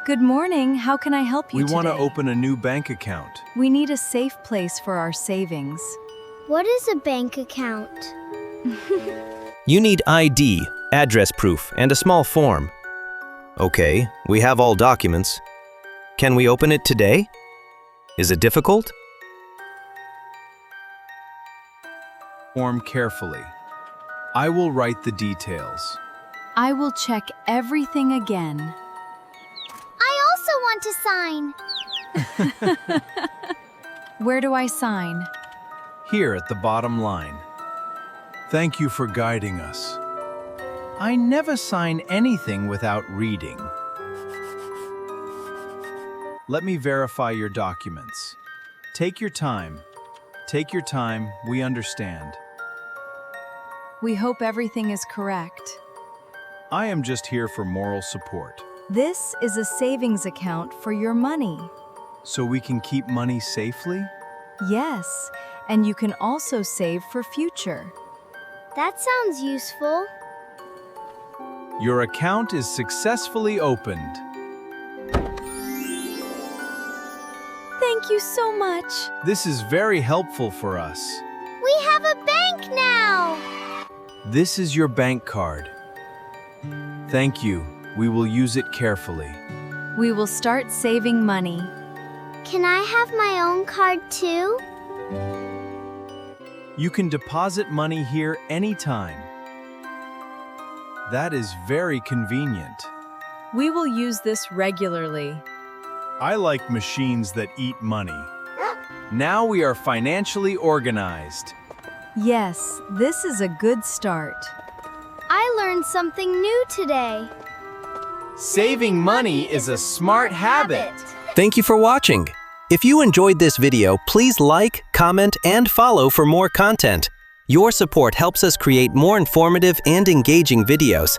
Good morning. How can I help you We today? want to open a new bank account. We need a safe place for our savings. What is a bank account? You need ID, address proof, and a small form. Okay, we have all documents. Can we open it today? Is it difficult? Form carefully. I will write the details. I will check everything again. I also want to sign. Where do I sign? Here at the bottom line. Thank you for guiding us. I never sign anything without reading. Let me verify your documents. Take your time. Take your time, we understand. We hope everything is correct. I am just here for moral support, This is a savings account for your money. so we can keep money safely. Yes, and you can also save for future. That sounds useful. Your account is successfully opened. Thank you so much. This is very helpful for us. We have a bank now. This is your bank card. Thank you. We will use it carefully. We will start saving money. Can I have my own card too? You can deposit money here anytime. That is very convenient. We will use this regularly. I like machines that eat money. Now we are financially organized. Yes, this is a good start. I learned something new today. Saving money is a smart habit. Thank you for watching. If you enjoyed this video, please like, comment, and follow for more content. Your support helps us create more informative and engaging videos.